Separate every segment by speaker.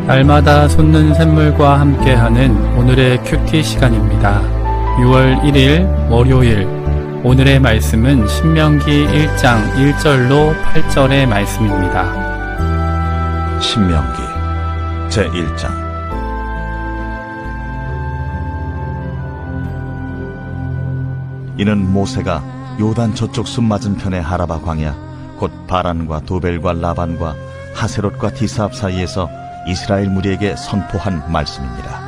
Speaker 1: 날마다 솟는 샘물과 함께하는 오늘의 큐티 시간입니다. 6월 1일 월요일, 오늘의 말씀은 신명기 1장 1절로 8절의 말씀입니다.
Speaker 2: 신명기 제1장. 이는 모세가 요단 저쪽 숲 맞은편의 하라바 광야 곧 바란과 도벨과 라반과 하세롯과 디사압 사이에서 이스라엘 무리에게 선포한 말씀입니다.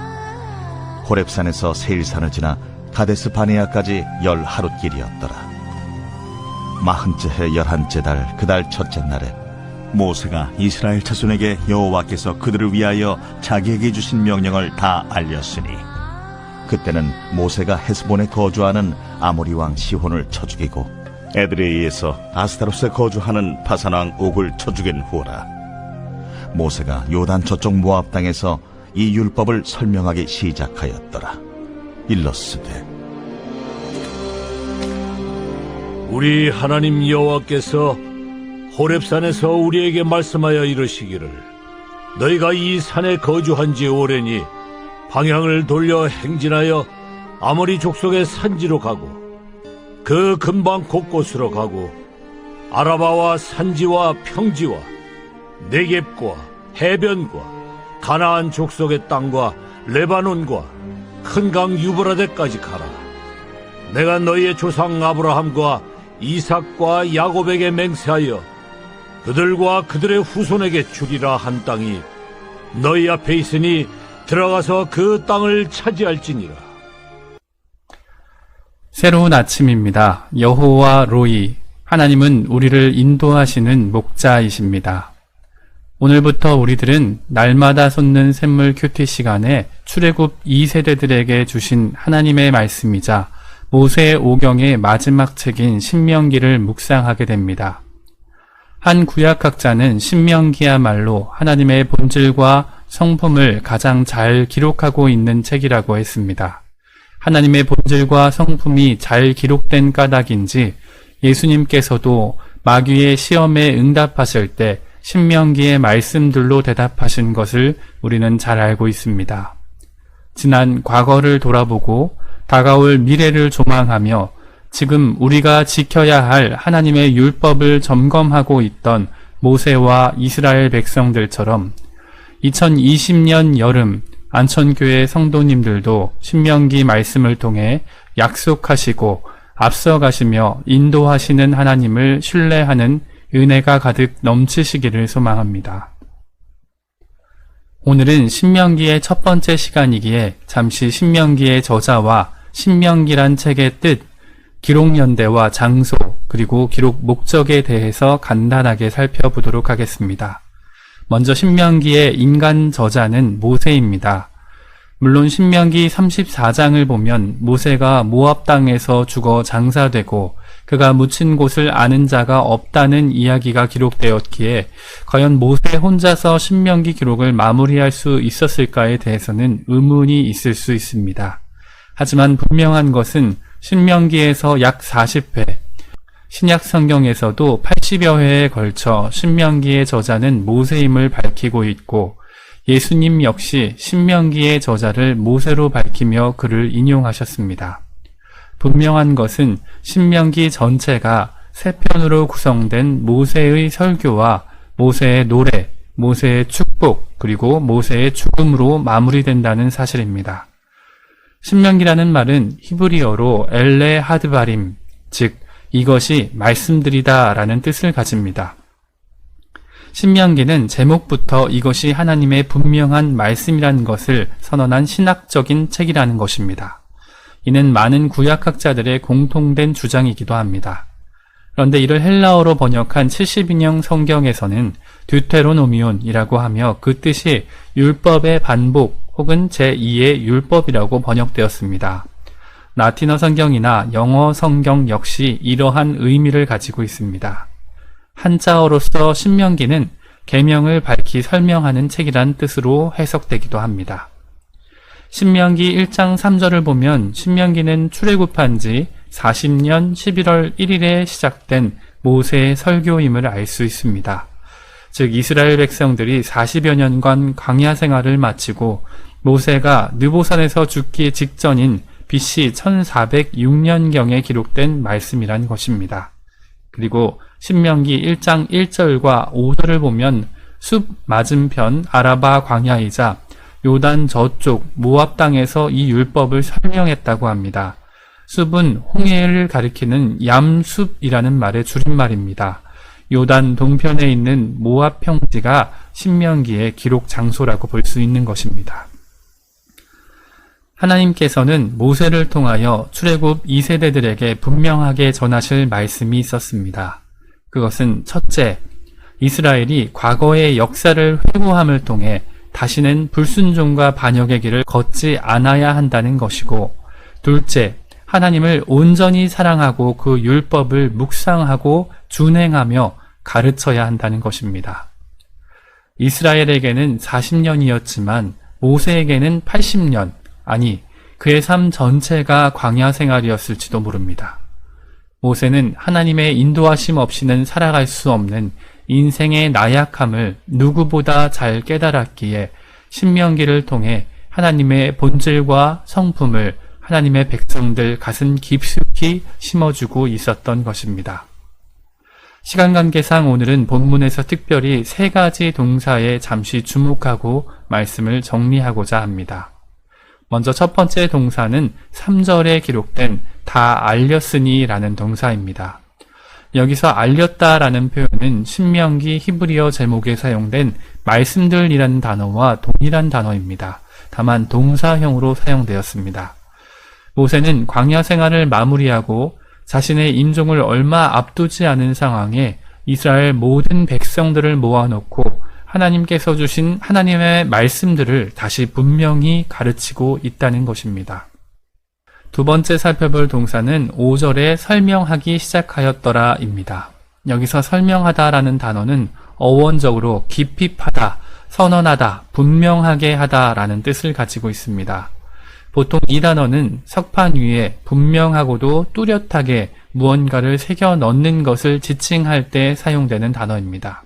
Speaker 2: 호렙산에서 세일산을 지나 가데스 바네아까지 10하룻길이었더라. 40째 해 11째 달 그 달 첫째 날에 모세가 이스라엘 자손에게 여호와께서 그들을 위하여 자기에게 주신 명령을 다 알렸으니, 그때는 모세가 헤스본에 거주하는 아모리 왕 시혼을 쳐 죽이고 에드레이에서 아스타롯에 거주하는 바산 왕 옥을 쳐 죽인 후라. 모세가 요단 저쪽 모압 땅에서 이 율법을 설명하기 시작하였더라. 일러스되,
Speaker 3: 우리 하나님 여호와께서 호렙산에서 우리에게 말씀하여 이르시기를, 너희가 이 산에 거주한 지 오래니 방향을 돌려 행진하여 아모리 족속의 산지로 가고 그 근방 곳곳으로 가고 아라바와 산지와 평지와 네겝과 해변과 가나안 족속의 땅과 레바논과 큰 강 유브라데까지 가라. 내가 너희의 조상 아브라함과 이삭과 야곱에게 맹세하여 그들과 그들의 후손에게 주리라 한 땅이 너희 앞에 있으니 들어가서 그 땅을 차지할지니라.
Speaker 1: 새로운 아침입니다. 여호와 로이, 하나님은 우리를 인도하시는 목자이십니다. 오늘부터 우리들은 날마다 솟는 샘물 큐티 시간에 출애굽 2세대들에게 주신 하나님의 말씀이자 모세의 오경의 마지막 책인 신명기를 묵상하게 됩니다. 한 구약학자는 신명기야말로 하나님의 본질과 성품을 가장 잘 기록하고 있는 책이라고 했습니다. 하나님의 본질과 성품이 잘 기록된 까닭인지 예수님께서도 마귀의 시험에 응답하실 때 신명기의 말씀들로 대답하신 것을 우리는 잘 알고 있습니다. 지난 과거를 돌아보고 다가올 미래를 조망하며 지금 우리가 지켜야 할 하나님의 율법을 점검하고 있던 모세와 이스라엘 백성들처럼 2020년 여름 안천교회 성도님들도 신명기 말씀을 통해 약속하시고 앞서가시며 인도하시는 하나님을 신뢰하는 은혜가 가득 넘치시기를 소망합니다. 오늘은 신명기의 첫 번째 시간이기에 잠시 신명기의 저자와 신명기란 책의 뜻, 기록 연대와 장소, 그리고 기록 목적에 대해서 간단하게 살펴보도록 하겠습니다. 먼저 신명기의 인간 저자는 모세입니다. 물론 신명기 34장을 보면 모세가 모압 땅에서 죽어 장사되고 그가 묻힌 곳을 아는 자가 없다는 이야기가 기록되었기에 과연 모세 혼자서 신명기 기록을 마무리할 수 있었을까에 대해서는 의문이 있을 수 있습니다. 하지만 분명한 것은 신명기에서 약 40회, 신약 성경에서도 80여 회에 걸쳐 신명기의 저자는 모세임을 밝히고 있고 예수님 역시 신명기의 저자를 모세로 밝히며 그를 인용하셨습니다. 분명한 것은 신명기 전체가 세 편으로 구성된 모세의 설교와 모세의 노래, 모세의 축복, 그리고 모세의 죽음으로 마무리된다는 사실입니다. 신명기라는 말은 히브리어로 엘레 하드바림, 즉 이것이 말씀들이다 라는 뜻을 가집니다. 신명기는 제목부터 이것이 하나님의 분명한 말씀이라는 것을 선언한 신학적인 책이라는 것입니다. 이는 많은 구약학자들의 공통된 주장이기도 합니다. 그런데 이를 헬라어로 번역한 70인형 성경에서는 듀테로노미온이라고 하며 그 뜻이 율법의 반복 혹은 제2의 율법이라고 번역되었습니다. 라틴어 성경이나 영어 성경 역시 이러한 의미를 가지고 있습니다. 한자어로서 신명기는 계명을 밝히 설명하는 책이란 뜻으로 해석되기도 합니다. 신명기 1장 3절을 보면 신명기는 출애굽한 지 40년 11월 1일에 시작된 모세의 설교임을 알 수 있습니다. 즉 이스라엘 백성들이 40여 년간 광야 생활을 마치고 모세가 느보산에서 죽기 직전인 BC 1406년경에 기록된 말씀이란 것입니다. 그리고 신명기 1장 1절과 5절을 보면 숲 맞은편 아라바 광야이자 요단 저쪽 모압 땅에서 이 율법을 설명했다고 합니다. 숲은 홍해를 가리키는 얌숲이라는 말의 줄임말입니다. 요단 동편에 있는 모압 평지가 신명기의 기록 장소라고 볼 수 있는 것입니다. 하나님께서는 모세를 통하여 출애굽 2세대들에게 분명하게 전하실 말씀이 있었습니다. 그것은 첫째, 이스라엘이 과거의 역사를 회고함을 통해 다시는 불순종과 반역의 길을 걷지 않아야 한다는 것이고, 둘째, 하나님을 온전히 사랑하고 그 율법을 묵상하고 준행하며 가르쳐야 한다는 것입니다. 이스라엘에게는 40년이었지만 모세에게는 80년, 아니 그의 삶 전체가 광야 생활이었을지도 모릅니다. 모세는 하나님의 인도하심 없이는 살아갈 수 없는 인생의 나약함을 누구보다 잘 깨달았기에 신명기를 통해 하나님의 본질과 성품을 하나님의 백성들 가슴 깊숙이 심어주고 있었던 것입니다. 시간 관계상 오늘은 본문에서 특별히 3가지 동사에 잠시 주목하고 말씀을 정리하고자 합니다. 먼저 첫 번째 동사는 3절에 기록된 다 알렸으니 라는 동사입니다. 여기서 알렸다라는 표현은 신명기 히브리어 제목에 사용된 말씀들이라는 단어와 동일한 단어입니다. 다만 동사형으로 사용되었습니다. 모세는 광야 생활을 마무리하고 자신의 임종을 얼마 앞두지 않은 상황에 이스라엘 모든 백성들을 모아놓고 하나님께서 주신 하나님의 말씀들을 다시 분명히 가르치고 있다는 것입니다. 두 번째 살펴볼 동사는 5절에 설명하기 시작하였더라입니다. 여기서 설명하다라는 단어는 어원적으로 깊이 파다, 선언하다, 분명하게 하다라는 뜻을 가지고 있습니다. 보통 이 단어는 석판 위에 분명하고도 뚜렷하게 무언가를 새겨 넣는 것을 지칭할 때 사용되는 단어입니다.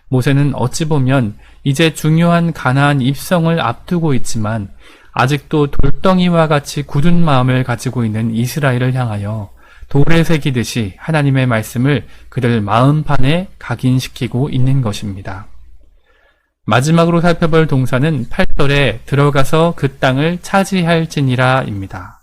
Speaker 1: 모세는 어찌 보면 이제 중요한 가나안 입성을 앞두고 있지만 아직도 돌덩이와 같이 굳은 마음을 가지고 있는 이스라엘을 향하여 돌에 새기듯이 하나님의 말씀을 그들 마음판에 각인시키고 있는 것입니다. 마지막으로 살펴볼 동사는 8절에 들어가서 그 땅을 차지할지니라 입니다.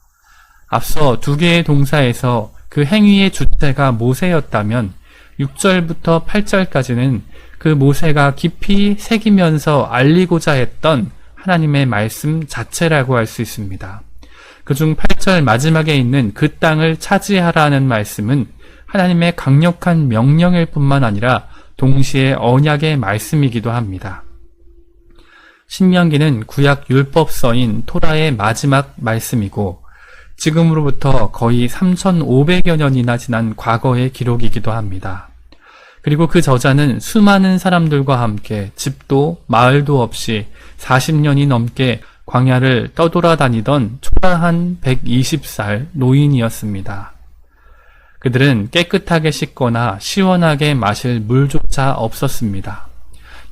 Speaker 1: 앞서 2개의 동사에서 그 행위의 주체가 모세였다면 6절부터 8절까지는 그 모세가 깊이 새기면서 알리고자 했던 하나님의 말씀 자체라고 할 수 있습니다. 그중 8절 마지막에 있는 그 땅을 차지하라는 말씀은 하나님의 강력한 명령일 뿐만 아니라 동시에 언약의 말씀이기도 합니다. 신명기는 구약 율법서인 토라의 마지막 말씀이고 지금으로부터 거의 3,500여 년이나 지난 과거의 기록이기도 합니다. 그리고 그 저자는 수많은 사람들과 함께 집도 마을도 없이 40년이 넘게 광야를 떠돌아다니던 초라한 120살 노인이었습니다. 그들은 깨끗하게 씻거나 시원하게 마실 물조차 없었습니다.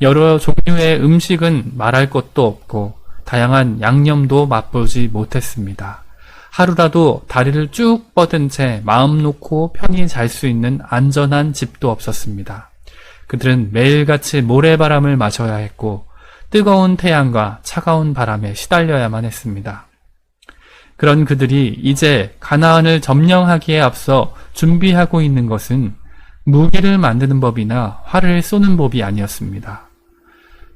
Speaker 1: 여러 종류의 음식은 말할 것도 없고 다양한 양념도 맛보지 못했습니다. 하루라도 다리를 쭉 뻗은 채 마음 놓고 편히 잘 수 있는 안전한 집도 없었습니다. 그들은 매일같이 모래바람을 마셔야 했고 뜨거운 태양과 차가운 바람에 시달려야만 했습니다. 그런 그들이 이제 가나안을 점령하기에 앞서 준비하고 있는 것은 무기를 만드는 법이나 활을 쏘는 법이 아니었습니다.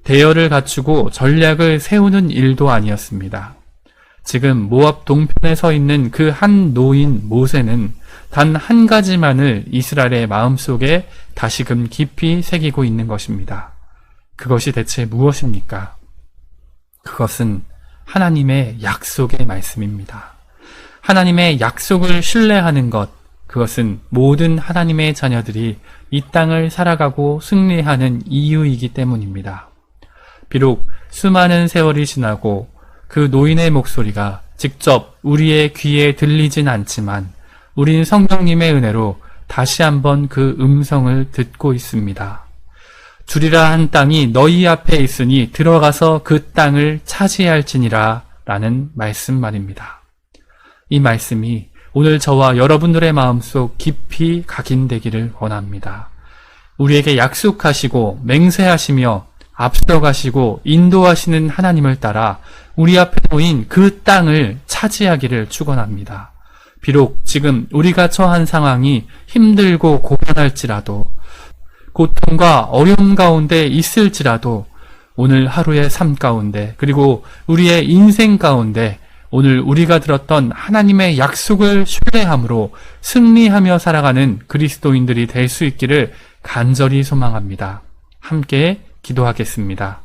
Speaker 1: 대열을 갖추고 전략을 세우는 일도 아니었습니다. 지금 모압 동편에 서 있는 그 한 노인 모세는 단 한 가지만을 이스라엘의 마음속에 다시금 깊이 새기고 있는 것입니다. 그것이 대체 무엇입니까? 그것은 하나님의 약속의 말씀입니다. 하나님의 약속을 신뢰하는 것, 그것은 모든 하나님의 자녀들이 이 땅을 살아가고 승리하는 이유이기 때문입니다. 비록 수많은 세월이 지나고 그 노인의 목소리가 직접 우리의 귀에 들리진 않지만 우린 성령님의 은혜로 다시 한번 그 음성을 듣고 있습니다. 주리라 한 땅이 너희 앞에 있으니 들어가서 그 땅을 차지할지니라 라는 말씀 말입니다. 이 말씀이 오늘 저와 여러분들의 마음속 깊이 각인되기를 원합니다. 우리에게 약속하시고 맹세하시며 앞서가시고 인도하시는 하나님을 따라 우리 앞에 놓인 그 땅을 차지하기를 축원합니다. 비록 지금 우리가 처한 상황이 힘들고 고단할지라도 고통과 어려움 가운데 있을지라도 오늘 하루의 삶 가운데 그리고 우리의 인생 가운데 오늘 우리가 들었던 하나님의 약속을 신뢰함으로 승리하며 살아가는 그리스도인들이 될 수 있기를 간절히 소망합니다. 함께 기도하겠습니다.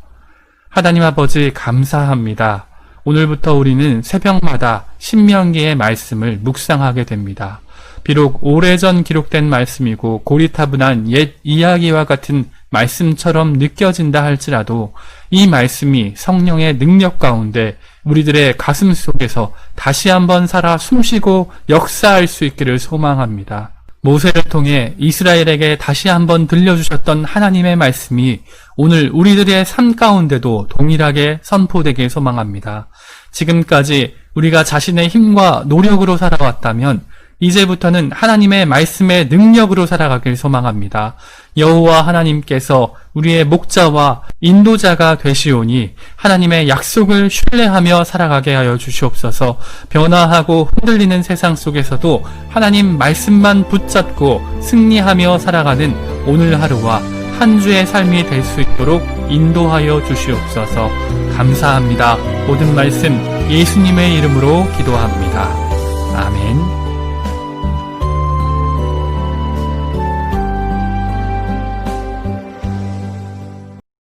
Speaker 1: 하나님 아버지 감사합니다. 오늘부터 우리는 새벽마다 신명기의 말씀을 묵상하게 됩니다. 비록 오래전 기록된 말씀이고 고리타분한 옛 이야기와 같은 말씀처럼 느껴진다 할지라도 이 말씀이 성령의 능력 가운데 우리들의 가슴 속에서 다시 한번 살아 숨쉬고 역사할 수 있기를 소망합니다. 모세를 통해 이스라엘에게 다시 한번 들려주셨던 하나님의 말씀이 오늘 우리들의 삶 가운데도 동일하게 선포되길 소망합니다. 지금까지 우리가 자신의 힘과 노력으로 살아왔다면 이제부터는 하나님의 말씀의 능력으로 살아가길 소망합니다. 여호와 하나님께서 우리의 목자와 인도자가 되시오니 하나님의 약속을 신뢰하며 살아가게 하여 주시옵소서. 변화하고 흔들리는 세상 속에서도 하나님 말씀만 붙잡고 승리하며 살아가는 오늘 하루와 한 주의 삶이 될 수 있도록 인도하여 주시옵소서. 감사합니다. 모든 말씀 예수님의 이름으로 기도합니다. 아멘.